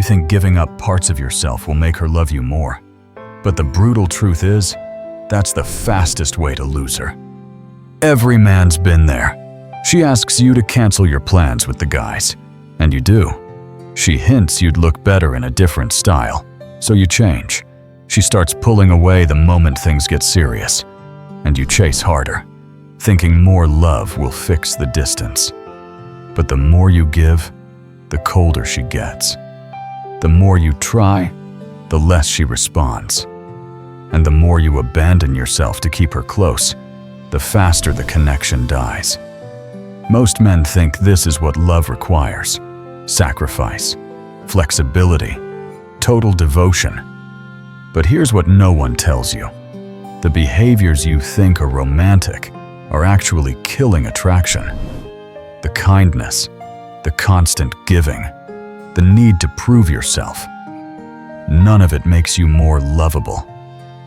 think giving up parts of yourself will make her love you more. But the brutal truth is, that's the fastest way to lose her. Every man's been there. She asks you to cancel your plans with the guys, and you do. She hints you'd look better in a different style, so you change. She starts pulling away the moment things get serious, and you chase harder, thinking more love will fix the distance. But the more you give, the colder she gets. The more you try, the less she responds. And the more you abandon yourself to keep her close, the faster the connection dies. Most men think this is what love requires: sacrifice, flexibility, total devotion. But here's what no one tells you. The behaviors you think are romantic are actually killing attraction. The kindness, the constant giving, the need to prove yourself. None of it makes you more lovable.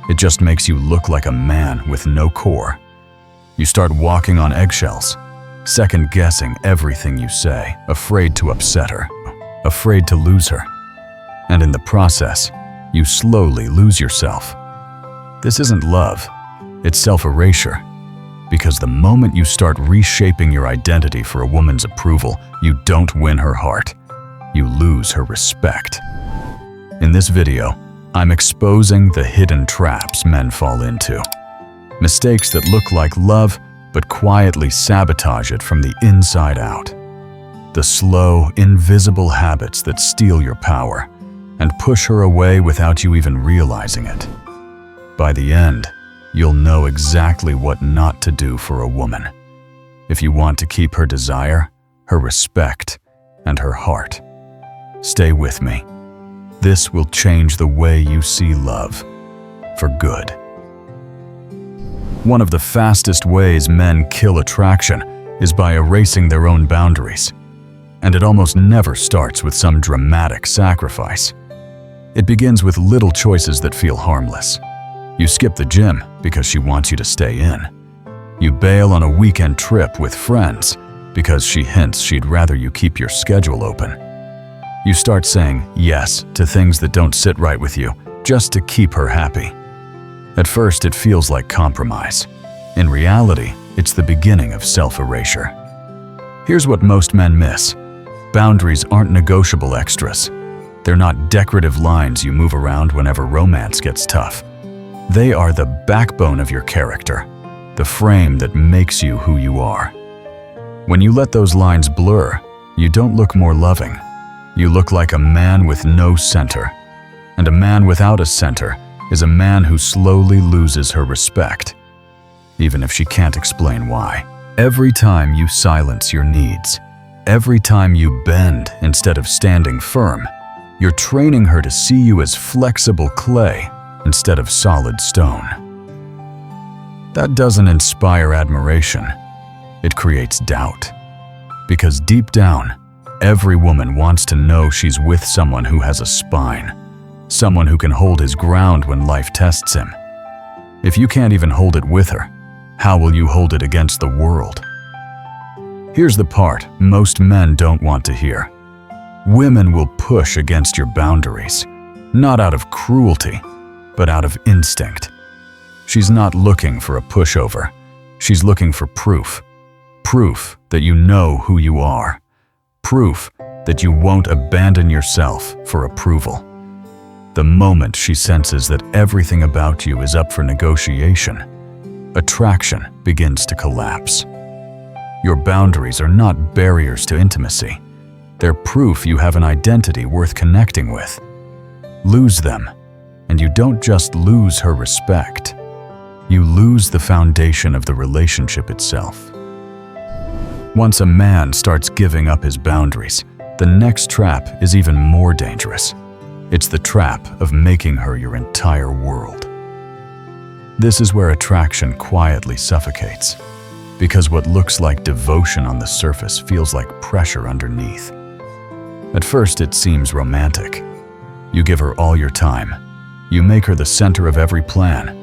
It just makes you look like a man with no core. You start walking on eggshells, second-guessing everything you say, afraid to upset her, afraid to lose her. And in the process, you slowly lose yourself. This isn't love, it's self-erasure. Because the moment you start reshaping your identity for a woman's approval, you don't win her heart. You lose her respect. In this video, I'm exposing the hidden traps men fall into. Mistakes that look like love, but quietly sabotage it from the inside out. The slow, invisible habits that steal your power and push her away without you even realizing it. By the end, you'll know exactly what not to do for a woman if you want to keep her desire, her respect, and her heart. Stay with me. This will change the way you see love, for good. One of the fastest ways men kill attraction is by erasing their own boundaries. And it almost never starts with some dramatic sacrifice. It begins with little choices that feel harmless. You skip the gym because she wants you to stay in. You bail on a weekend trip with friends because she hints she'd rather you keep your schedule open. You start saying yes to things that don't sit right with you just to keep her happy. At first, it feels like compromise. In reality, it's the beginning of self-erasure. Here's what most men miss. Boundaries aren't negotiable extras. They're not decorative lines you move around whenever romance gets tough. They are the backbone of your character, the frame that makes you who you are. When you let those lines blur, you don't look more loving. You look like a man with no center. And a man without a center is a man who slowly loses her respect, even if she can't explain why. Every time you silence your needs, every time you bend instead of standing firm, you're training her to see you as flexible clay instead of solid stone. That doesn't inspire admiration. It creates doubt. Because deep down, every woman wants to know she's with someone who has a spine, someone who can hold his ground when life tests him. If you can't even hold it with her, how will you hold it against the world? Here's the part most men don't want to hear. Women will push against your boundaries, not out of cruelty, but out of instinct. She's not looking for a pushover. She's looking for proof. Proof that you know who you are. Proof that you won't abandon yourself for approval. The moment she senses that everything about you is up for negotiation, attraction begins to collapse. Your boundaries are not barriers to intimacy. They're proof you have an identity worth connecting with. Lose them, and you don't just lose her respect. You lose the foundation of the relationship itself. Once a man starts giving up his boundaries, the next trap is even more dangerous. It's the trap of making her your entire world. This is where attraction quietly suffocates, because what looks like devotion on the surface feels like pressure underneath. At first, it seems romantic. You give her all your time. You make her the center of every plan.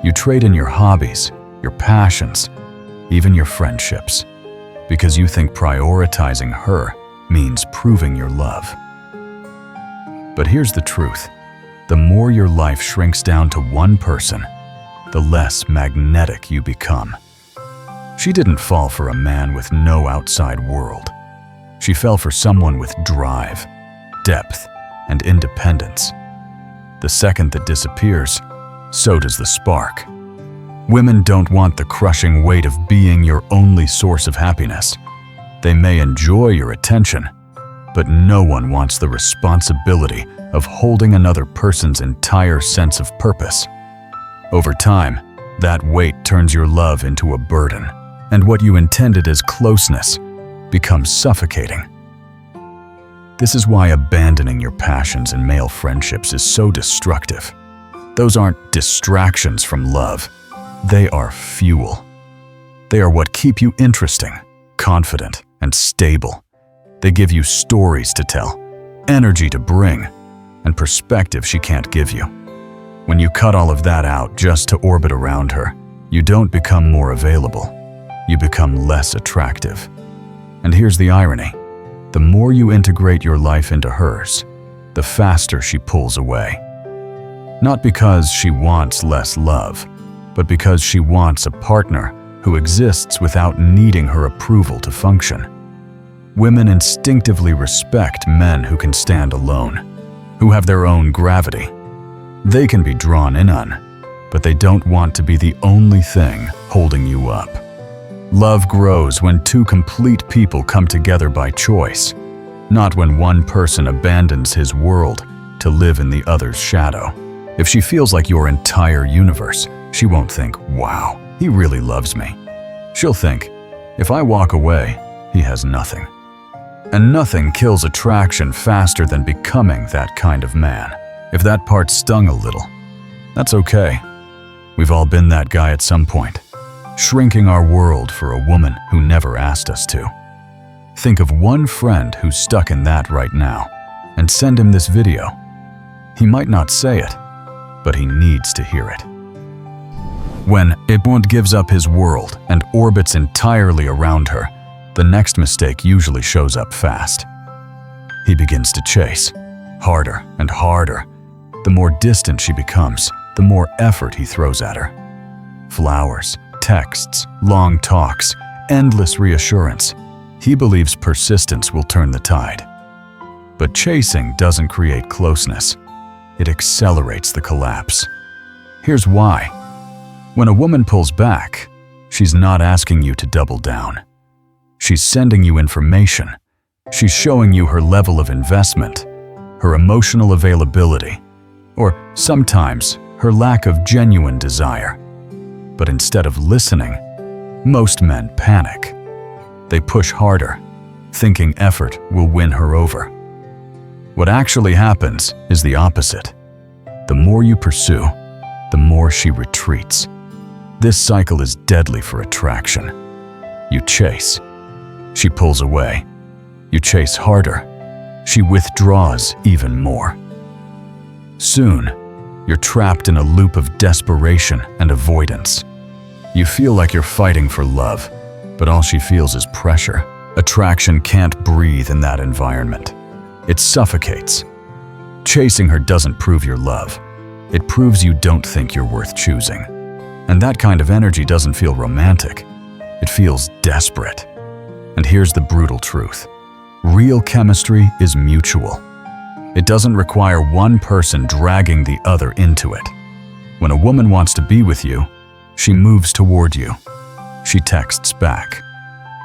You trade in your hobbies, your passions, even your friendships, because you think prioritizing her means proving your love. But here's the truth. The more your life shrinks down to one person, the less magnetic you become. She didn't fall for a man with no outside world. She fell for someone with drive, depth, and independence. The second that disappears, so does the spark. Women don't want the crushing weight of being your only source of happiness. They may enjoy your attention, but no one wants the responsibility of holding another person's entire sense of purpose. Over time, that weight turns your love into a burden, and what you intended as closeness becomes suffocating. This is why abandoning your passions in male friendships is so destructive. Those aren't distractions from love. They are fuel. They are what keep you interesting, confident, and stable. They give you stories to tell, energy to bring, and perspective she can't give you. When you cut all of that out just to orbit around her, you don't become more available. You become less attractive. And here's the irony. The more you integrate your life into hers, the faster she pulls away. Not because she wants less love, but because she wants a partner who exists without needing her approval to function. Women instinctively respect men who can stand alone, who have their own gravity. They can be drawn in on, but they don't want to be the only thing holding you up. Love grows when two complete people come together by choice, not when one person abandons his world to live in the other's shadow. If she feels like your entire universe, she won't think, "Wow, he really loves me." She'll think, "If I walk away, he has nothing." And nothing kills attraction faster than becoming that kind of man. If that part stung a little, that's okay. We've all been that guy at some point, shrinking our world for a woman who never asked us to. Think of one friend who's stuck in that right now, and send him this video. He might not say it, but he needs to hear it. When Ibond gives up his world and orbits entirely around her, the next mistake usually shows up fast. He begins to chase, harder and harder. The more distant she becomes, the more effort he throws at her. Flowers, texts, long talks, endless reassurance. He believes persistence will turn the tide. But chasing doesn't create closeness. It accelerates the collapse. Here's why. When a woman pulls back, she's not asking you to double down. She's sending you information. She's showing you her level of investment, her emotional availability, or sometimes her lack of genuine desire. But instead of listening, most men panic. They push harder, thinking effort will win her over. What actually happens is the opposite. The more you pursue, the more she retreats. This cycle is deadly for attraction. You chase. She pulls away. You chase harder. She withdraws even more. Soon, you're trapped in a loop of desperation and avoidance. You feel like you're fighting for love, but all she feels is pressure. Attraction can't breathe in that environment. It suffocates. Chasing her doesn't prove your love. It proves you don't think you're worth choosing. And that kind of energy doesn't feel romantic. It feels desperate. And here's the brutal truth. Real chemistry is mutual. It doesn't require one person dragging the other into it. When a woman wants to be with you, she moves toward you. She texts back.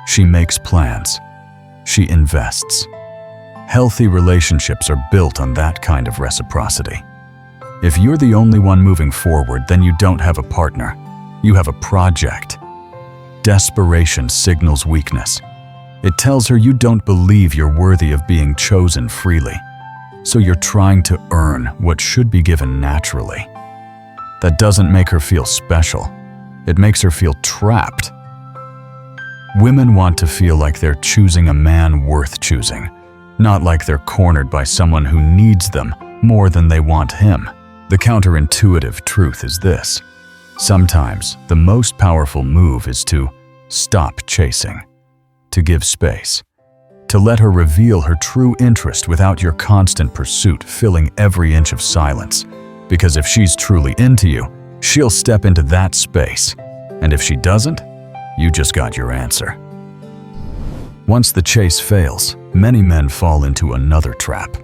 She makes plans. She invests. Healthy relationships are built on that kind of reciprocity. If you're the only one moving forward, then you don't have a partner. You have a project. Desperation signals weakness. It tells her you don't believe you're worthy of being chosen freely, so you're trying to earn what should be given naturally. That doesn't make her feel special. It makes her feel trapped. Women want to feel like they're choosing a man worth choosing, not like they're cornered by someone who needs them more than they want him. The counterintuitive truth is this. Sometimes the most powerful move is to stop chasing, to give space, to let her reveal her true interest without your constant pursuit filling every inch of silence. Because if she's truly into you, she'll step into that space. And if she doesn't, you just got your answer. Once the chase fails, many men fall into another trap,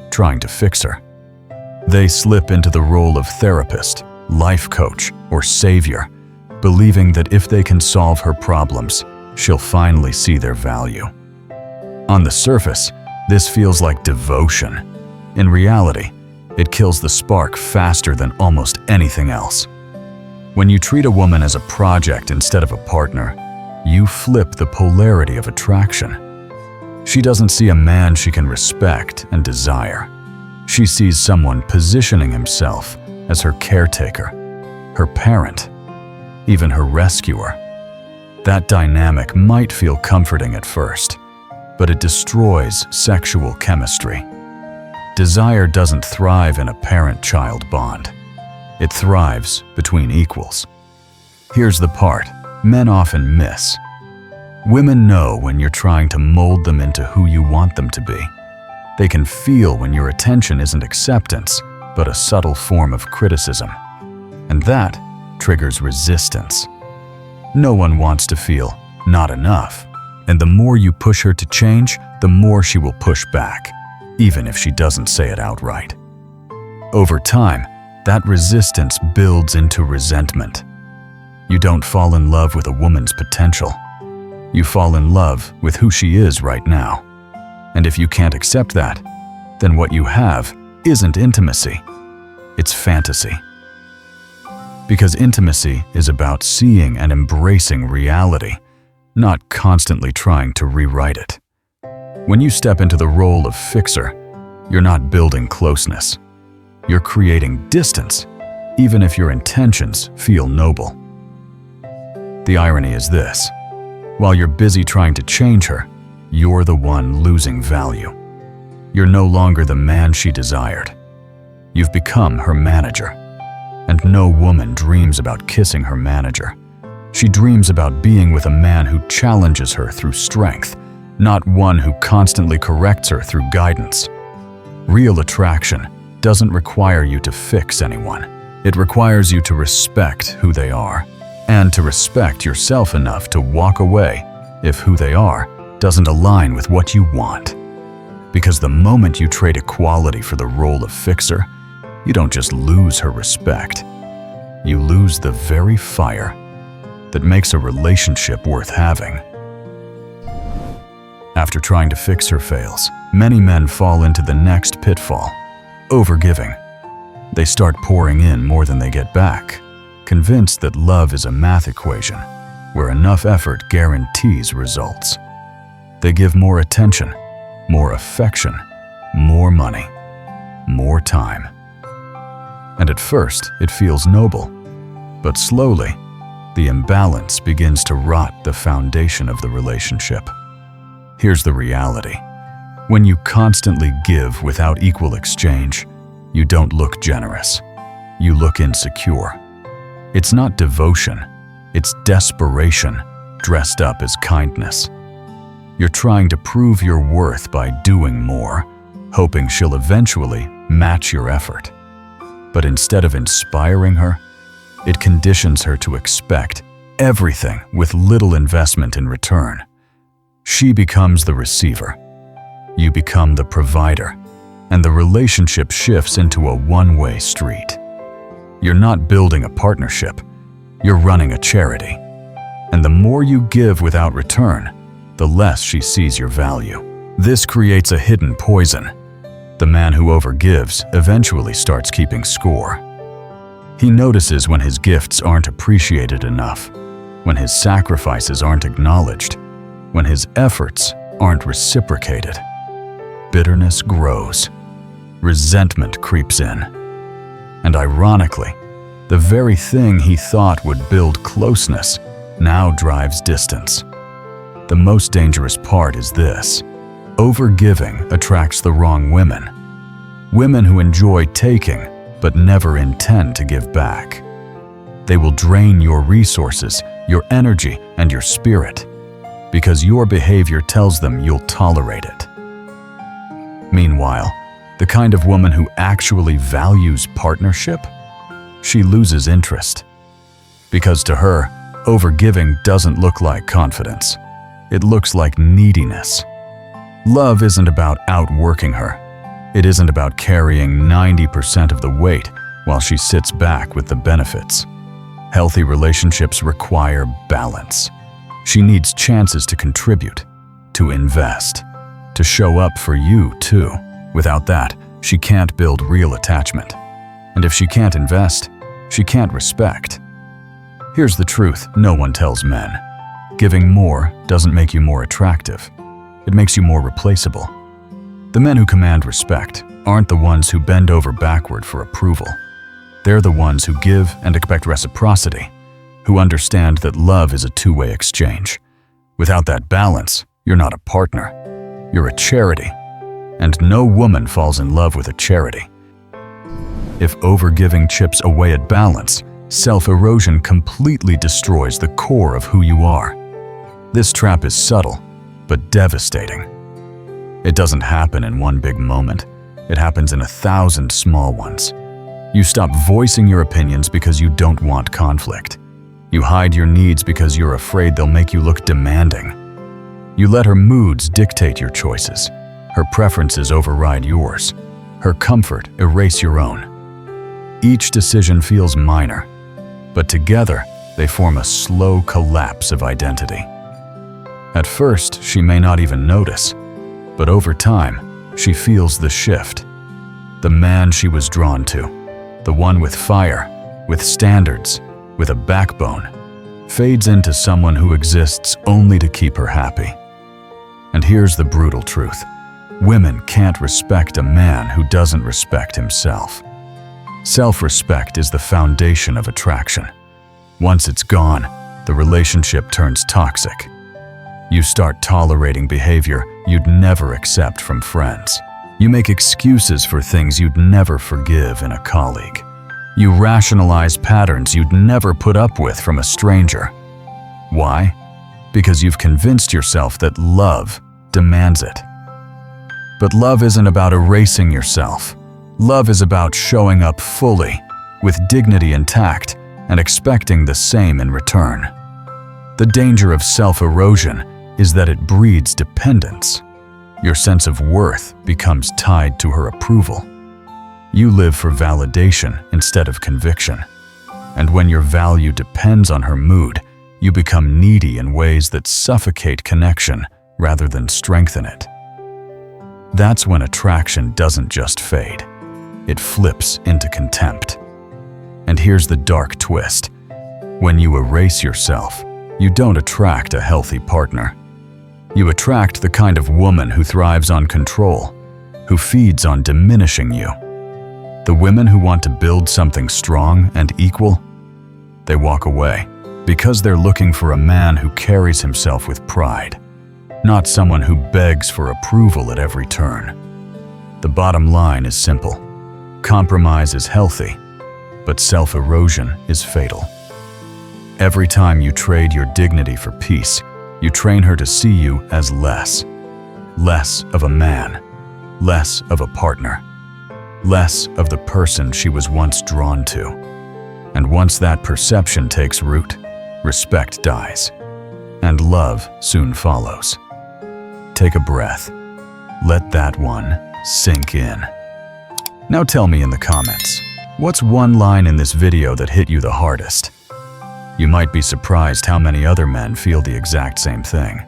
trying to fix her. They slip into the role of therapist, life coach, or savior, believing that if they can solve her problems, she'll finally see their value. On the surface, this feels like devotion. In reality, it kills the spark faster than almost anything else. When you treat a woman as a project instead of a partner, you flip the polarity of attraction. She doesn't see a man she can respect and desire. She sees someone positioning himself as her caretaker, her parent, even her rescuer. That dynamic might feel comforting at first, but it destroys sexual chemistry. Desire doesn't thrive in a parent-child bond. It thrives between equals. Here's the part men often miss. Women know when you're trying to mold them into who you want them to be. They can feel when your attention isn't acceptance, but a subtle form of criticism. And that triggers resistance. No one wants to feel not enough. And the more you push her to change, the more she will push back, even if she doesn't say it outright. Over time, that resistance builds into resentment. You don't fall in love with a woman's potential. You fall in love with who she is right now. And if you can't accept that, then what you have isn't intimacy. It's fantasy. Because intimacy is about seeing and embracing reality, not constantly trying to rewrite it. When you step into the role of fixer, you're not building closeness. You're creating distance, even if your intentions feel noble. The irony is this: while you're busy trying to change her, you're the one losing value. You're no longer the man she desired. You've become her manager. And no woman dreams about kissing her manager. She dreams about being with a man who challenges her through strength, not one who constantly corrects her through guidance. Real attraction doesn't require you to fix anyone. It requires you to respect who they are, and to respect yourself enough to walk away if who they are doesn't align with what you want. Because the moment you trade equality for the role of fixer, you don't just lose her respect. You lose the very fire that makes a relationship worth having. After trying to fix her fails, many men fall into the next pitfall: overgiving. They start pouring in more than they get back, convinced that love is a math equation where enough effort guarantees results. They give more attention, more affection, more money, more time. And at first, it feels noble, but slowly, the imbalance begins to rot the foundation of the relationship. Here's the reality: when you constantly give without equal exchange, you don't look generous. You look insecure. It's not devotion, it's desperation dressed up as kindness. You're trying to prove your worth by doing more, hoping she'll eventually match your effort. But instead of inspiring her, it conditions her to expect everything with little investment in return. She becomes the receiver. You become the provider, and the relationship shifts into a one-way street. You're not building a partnership, you're running a charity. And the more you give without return, the less she sees your value. This creates a hidden poison. The man who overgives eventually starts keeping score. He notices when his gifts aren't appreciated enough, when his sacrifices aren't acknowledged, when his efforts aren't reciprocated. Bitterness grows. Resentment creeps in. And ironically, the very thing he thought would build closeness now drives distance. The most dangerous part is this: overgiving attracts the wrong women. Women who enjoy taking but never intend to give back. They will drain your resources, your energy, and your spirit. because your behavior tells them you'll tolerate it. Meanwhile, the kind of woman who actually values partnership, she loses interest. Because to her, overgiving doesn't look like confidence. It looks like neediness. Love isn't about outworking her. It isn't about carrying 90% of the weight while she sits back with the benefits. Healthy relationships require balance. She needs chances to contribute, to invest, to show up for you too. Without that, she can't build real attachment. And if she can't invest, she can't respect. Here's the truth no one tells men. Giving more doesn't make you more attractive. It makes you more replaceable. The men who command respect aren't the ones who bend over backward for approval. They're the ones who give and expect reciprocity, who understand that love is a two-way exchange. Without that balance, you're not a partner. You're a charity. And no woman falls in love with a charity. If overgiving chips away at balance, self-erosion completely destroys the core of who you are. This trap is subtle, but devastating. It doesn't happen in one big moment. It happens in 1,000 small ones. You stop voicing your opinions because you don't want conflict. You hide your needs because you're afraid they'll make you look demanding. You let her moods dictate your choices. Her preferences override yours. Her comfort erase your own. Each decision feels minor, but together they form a slow collapse of identity. At first, she may not even notice, but over time, she feels the shift. The man she was drawn to, the one with fire, with standards, with a backbone, fades into someone who exists only to keep her happy. And here's the brutal truth. Women can't respect a man who doesn't respect himself. Self-respect is the foundation of attraction. Once it's gone, the relationship turns toxic. You start tolerating behavior you'd never accept from friends. You make excuses for things you'd never forgive in a colleague. You rationalize patterns you'd never put up with from a stranger. Why? Because you've convinced yourself that love demands it. But love isn't about erasing yourself. Love is about showing up fully, with dignity intact, and expecting the same in return. The danger of self-erosion is that it breeds dependence. Your sense of worth becomes tied to her approval. You live for validation instead of conviction. And when your value depends on her mood, you become needy in ways that suffocate connection rather than strengthen it. That's when attraction doesn't just fade. It flips into contempt. And here's the dark twist. When you erase yourself, you don't attract a healthy partner. You attract the kind of woman who thrives on control, who feeds on diminishing you. The women who want to build something strong and equal, they walk away because they're looking for a man who carries himself with pride, not someone who begs for approval at every turn. The bottom line is simple. Compromise is healthy, but self-erosion is fatal. Every time you trade your dignity for peace, you train her to see you as less of a man, less of a partner, less of the person she was once drawn to. And once that perception takes root, respect dies, and love soon follows. Take a breath. Let that one sink in. Now tell me in the comments, what's one line in this video that hit you the hardest? You might be surprised how many other men feel the exact same thing.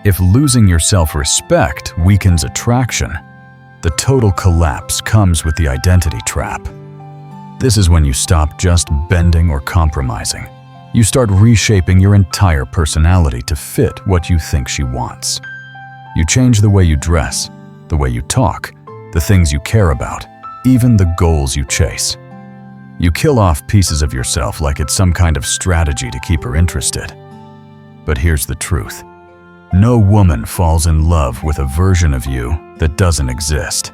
If losing your self-respect weakens attraction, the total collapse comes with the identity trap. This is when you stop just bending or compromising. You start reshaping your entire personality to fit what you think she wants. You change the way you dress, the way you talk, the things you care about, even the goals you chase. You kill off pieces of yourself like it's some kind of strategy to keep her interested. But here's the truth. No woman falls in love with a version of you that doesn't exist.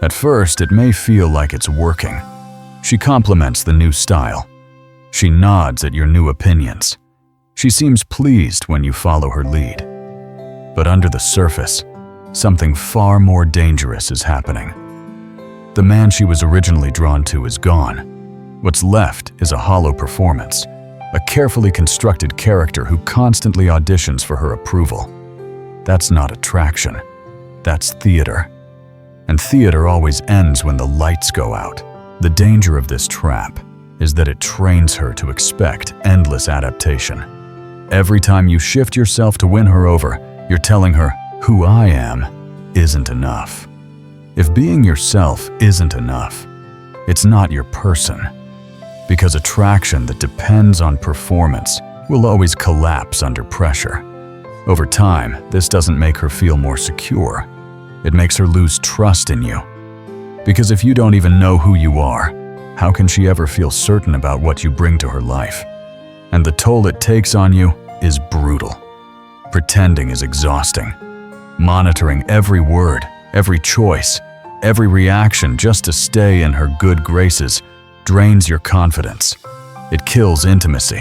At first, it may feel like it's working. She compliments the new style. She nods at your new opinions. She seems pleased when you follow her lead. But under the surface, something far more dangerous is happening. The man she was originally drawn to is gone. What's left is a hollow performance, a carefully constructed character who constantly auditions for her approval. That's not attraction. That's theater. And theater always ends when the lights go out. The danger of this trap is that it trains her to expect endless adaptation. Every time you shift yourself to win her over, you're telling her, "Who I am isn't enough." If being yourself isn't enough, it's not your person. Because attraction that depends on performance will always collapse under pressure. Over time, this doesn't make her feel more secure. It makes her lose trust in you. Because if you don't even know who you are, how can she ever feel certain about what you bring to her life? And the toll it takes on you is brutal. Pretending is exhausting. Monitoring every word, every choice, every reaction just to stay in her good graces drains your confidence. It kills intimacy,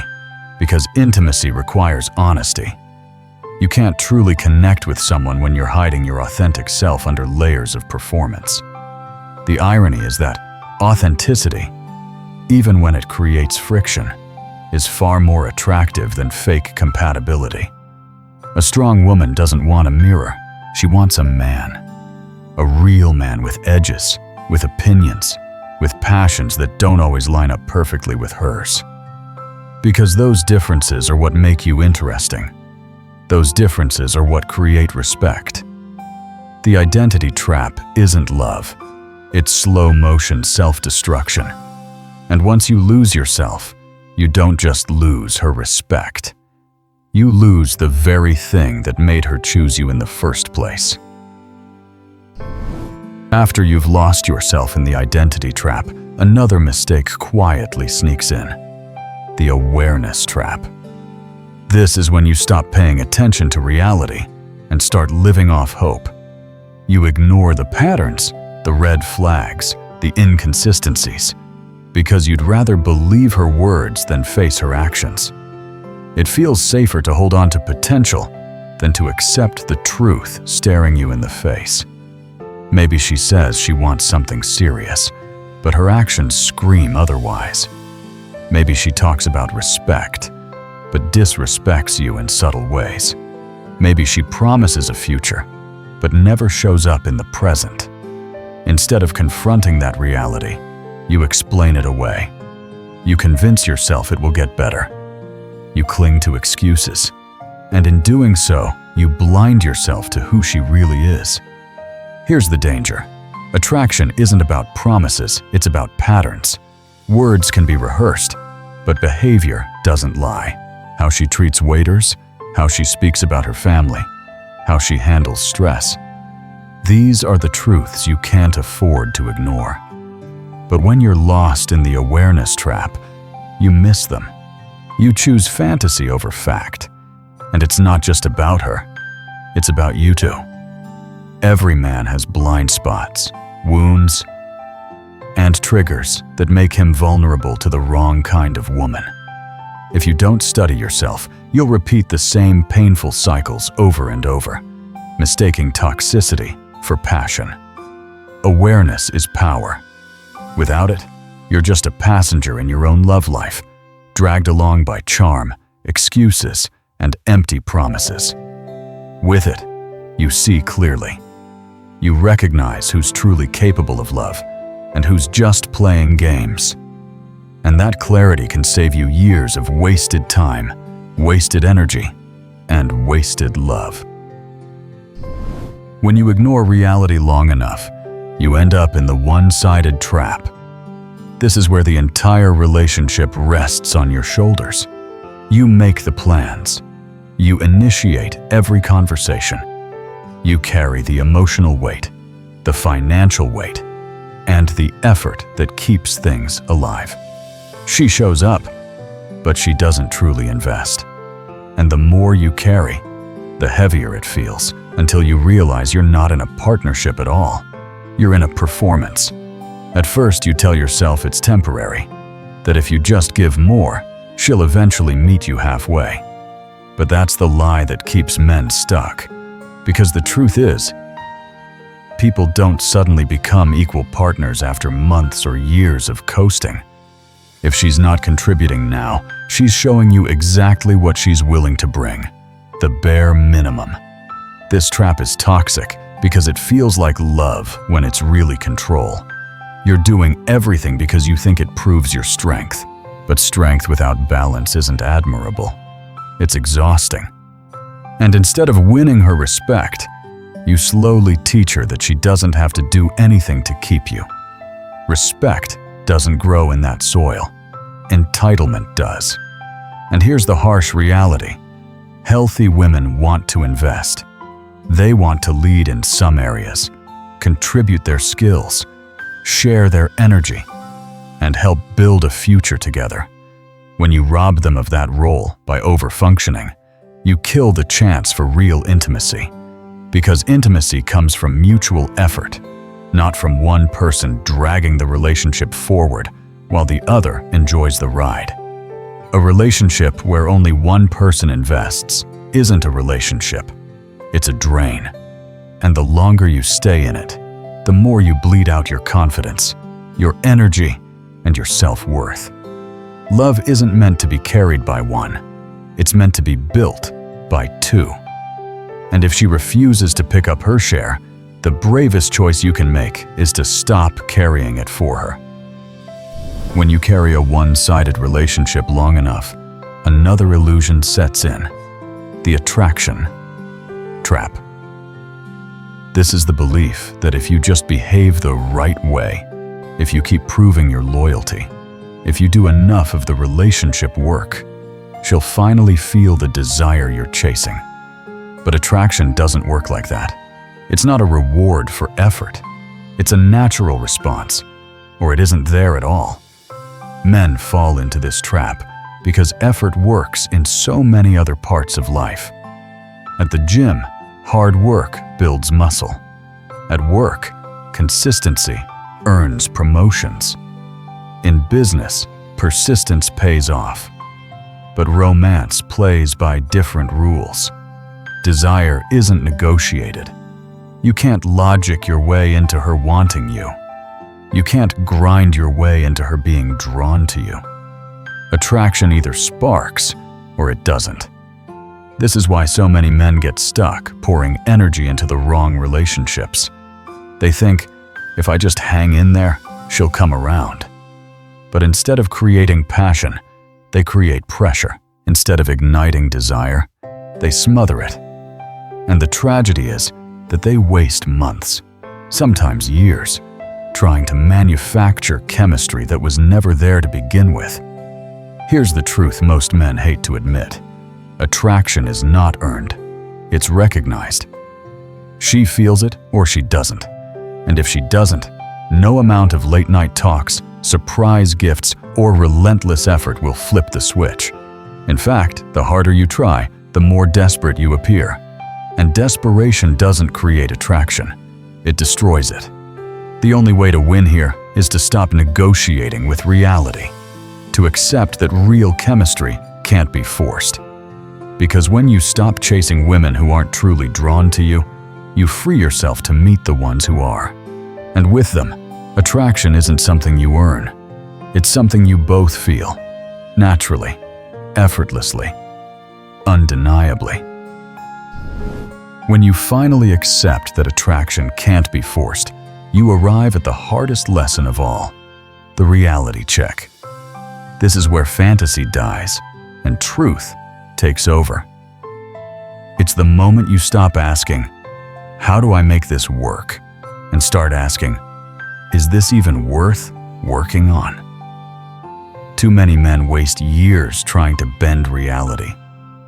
because intimacy requires honesty. You can't truly connect with someone when you're hiding your authentic self under layers of performance. The irony is that authenticity, even when it creates friction, is far more attractive than fake compatibility. A strong woman doesn't want a mirror, she wants a man. A real man with edges, with opinions, with passions that don't always line up perfectly with hers. Because those differences are what make you interesting. Those differences are what create respect. The identity trap isn't love. It's slow-motion self-destruction. And once you lose yourself, you don't just lose her respect. You lose the very thing that made her choose you in the first place. After you've lost yourself in the identity trap, another mistake quietly sneaks in: the awareness trap. This is when you stop paying attention to reality and start living off hope. You ignore the patterns, the red flags, the inconsistencies, because you'd rather believe her words than face her actions. It feels safer to hold on to potential than to accept the truth staring you in the face. Maybe she says she wants something serious, but her actions scream otherwise. Maybe she talks about respect, but disrespects you in subtle ways. Maybe she promises a future, but never shows up in the present. Instead of confronting that reality, you explain it away. You convince yourself it will get better. You cling to excuses, and in doing so, you blind yourself to who she really is. Here's the danger. Attraction isn't about promises, it's about patterns. Words can be rehearsed, but behavior doesn't lie. How she treats waiters, how she speaks about her family, how she handles stress. These are the truths you can't afford to ignore. But when you're lost in the awareness trap, you miss them. You choose fantasy over fact. And it's not just about her, it's about you too. Every man has blind spots, wounds, and triggers that make him vulnerable to the wrong kind of woman. If you don't study yourself, you'll repeat the same painful cycles over and over, mistaking toxicity for passion. Awareness is power. Without it, you're just a passenger in your own love life, dragged along by charm, excuses, and empty promises. With it, you see clearly. You recognize who's truly capable of love and who's just playing games. And that clarity can save you years of wasted time, wasted energy, and wasted love. When you ignore reality long enough, you end up in the one-sided trap. This is where the entire relationship rests on your shoulders. You make the plans. You initiate every conversation. You carry the emotional weight, the financial weight, and the effort that keeps things alive. She shows up, but she doesn't truly invest. And the more you carry, the heavier it feels, until you realize you're not in a partnership at all. You're in a performance. At first, you tell yourself it's temporary, that if you just give more, she'll eventually meet you halfway. But that's the lie that keeps men stuck. Because the truth is, people don't suddenly become equal partners after months or years of coasting. If she's not contributing now, she's showing you exactly what she's willing to bring. The bare minimum. This trap is toxic because it feels like love when it's really control. You're doing everything because you think it proves your strength. But strength without balance isn't admirable. It's exhausting. And instead of winning her respect, you slowly teach her that she doesn't have to do anything to keep you. Respect doesn't grow in that soil. Entitlement does. And here's the harsh reality. Healthy women want to invest. They want to lead in some areas, contribute their skills, share their energy, and help build a future together. When you rob them of that role by overfunctioning, you kill the chance for real intimacy. Because intimacy comes from mutual effort, not from one person dragging the relationship forward while the other enjoys the ride. A relationship where only one person invests isn't a relationship. It's a drain. And the longer you stay in it, the more you bleed out your confidence, your energy, and your self-worth. Love isn't meant to be carried by one. It's meant to be built by two. And if she refuses to pick up her share, the bravest choice you can make is to stop carrying it for her. When you carry a one-sided relationship long enough, another illusion sets in: the attraction trap. This is the belief that if you just behave the right way, if you keep proving your loyalty, if you do enough of the relationship work, she'll finally feel the desire you're chasing. But attraction doesn't work like that. It's not a reward for effort. It's a natural response, or it isn't there at all. Men fall into this trap because effort works in so many other parts of life. At the gym, hard work builds muscle. At work, consistency earns promotions. In business, persistence pays off. But romance plays by different rules. Desire isn't negotiated. You can't logic your way into her wanting you. You can't grind your way into her being drawn to you. Attraction either sparks or it doesn't. This is why so many men get stuck, pouring energy into the wrong relationships. They think, if I just hang in there, she'll come around. But instead of creating passion, they create pressure. Instead of igniting desire, they smother it. And the tragedy is that they waste months, sometimes years, trying to manufacture chemistry that was never there to begin with. Here's the truth most men hate to admit. Attraction is not earned. It's recognized. She feels it or she doesn't. And if she doesn't, no amount of late-night talks, surprise gifts, or relentless effort will flip the switch. In fact, the harder you try, the more desperate you appear. And desperation doesn't create attraction. It destroys it. The only way to win here is to stop negotiating with reality, to accept that real chemistry can't be forced. Because when you stop chasing women who aren't truly drawn to you, you free yourself to meet the ones who are. And with them, attraction isn't something you earn. It's something you both feel, naturally, effortlessly, undeniably. When you finally accept that attraction can't be forced, you arrive at the hardest lesson of all, the reality check. This is where fantasy dies and truth takes over. It's the moment you stop asking, how do I make this work? And start asking, is this even worth working on? Too many men waste years trying to bend reality.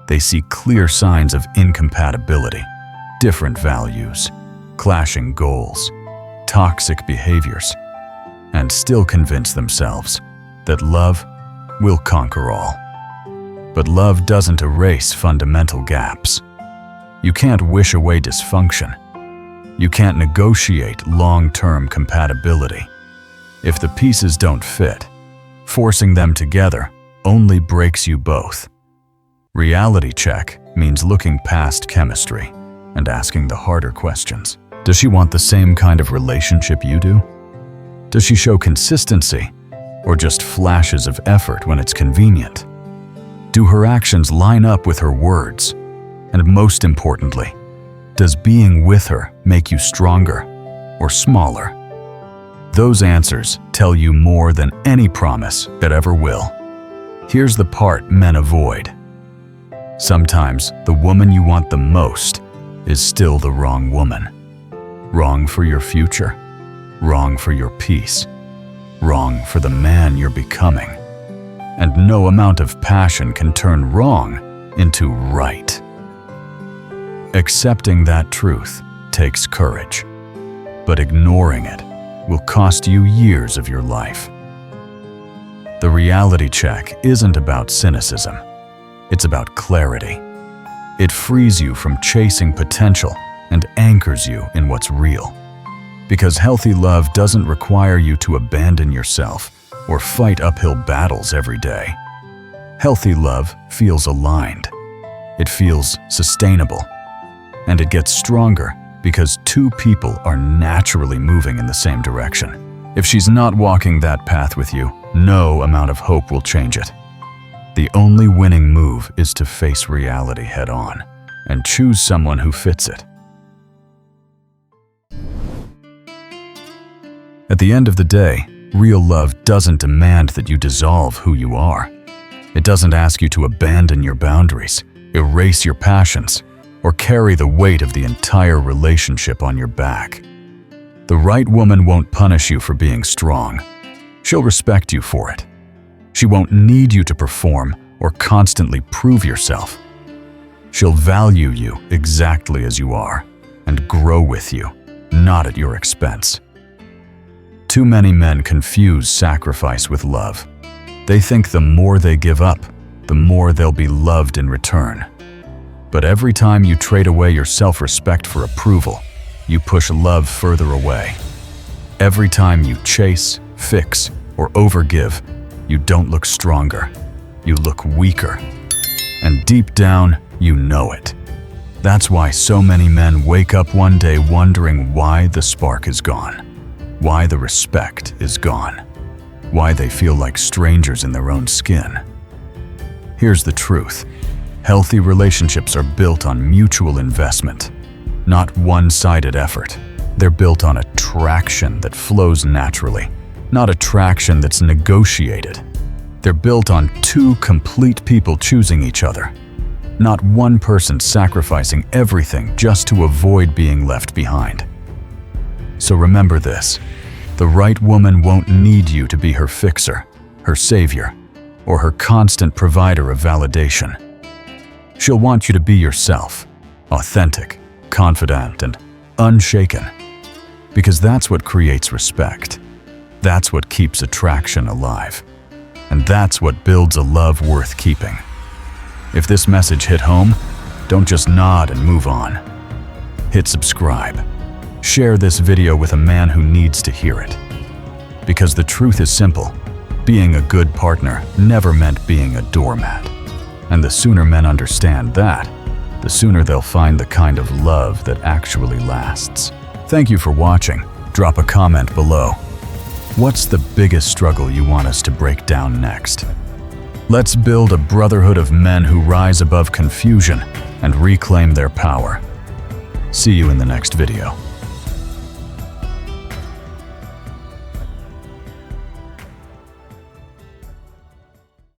They see clear signs of incompatibility, different values, clashing goals, toxic behaviors, and still convince themselves that love will conquer all. But love doesn't erase fundamental gaps. You can't wish away dysfunction. You can't negotiate long-term compatibility. If the pieces don't fit, forcing them together only breaks you both. Reality check means looking past chemistry and asking the harder questions. Does she want the same kind of relationship you do? Does she show consistency or just flashes of effort when it's convenient? Do her actions line up with her words? And most importantly, does being with her make you stronger or smaller? Those answers tell you more than any promise that ever will. Here's the part men avoid. Sometimes the woman you want the most is still the wrong woman. Wrong for your future, wrong for your peace, wrong for the man you're becoming. And no amount of passion can turn wrong into right. Accepting that truth takes courage, but ignoring it will cost you years of your life. The reality check isn't about cynicism. It's about clarity. It frees you from chasing potential and anchors you in what's real. Because healthy love doesn't require you to abandon yourself or fight uphill battles every day. Healthy love feels aligned. It feels sustainable. And it gets stronger because two people are naturally moving in the same direction. If she's not walking that path with you, no amount of hope will change it. The only winning move is to face reality head-on and choose someone who fits it. At the end of the day, real love doesn't demand that you dissolve who you are. It doesn't ask you to abandon your boundaries, erase your passions, or carry the weight of the entire relationship on your back. The right woman won't punish you for being strong. She'll respect you for it. She won't need you to perform or constantly prove yourself. She'll value you exactly as you are and grow with you, not at your expense. Too many men confuse sacrifice with love. They think the more they give up, the more they'll be loved in return. But every time you trade away your self-respect for approval, you push love further away. Every time you chase, fix, or overgive, you don't look stronger. You look weaker. And deep down, you know it. That's why so many men wake up one day wondering why the spark is gone, why the respect is gone, why they feel like strangers in their own skin. Here's the truth. Healthy relationships are built on mutual investment, not one-sided effort. They're built on attraction that flows naturally, not attraction that's negotiated. They're built on two complete people choosing each other, not one person sacrificing everything just to avoid being left behind. So remember this, the right woman won't need you to be her fixer, her savior, or her constant provider of validation. She'll want you to be yourself, authentic, confident, and unshaken, because that's what creates respect. That's what keeps attraction alive. And that's what builds a love worth keeping. If this message hit home, don't just nod and move on. Hit subscribe. Share this video with a man who needs to hear it. Because the truth is simple, being a good partner never meant being a doormat. And the sooner men understand that, the sooner they'll find the kind of love that actually lasts. Thank you for watching. Drop a comment below. What's the biggest struggle you want us to break down next? Let's build a brotherhood of men who rise above confusion and reclaim their power. See you in the next video.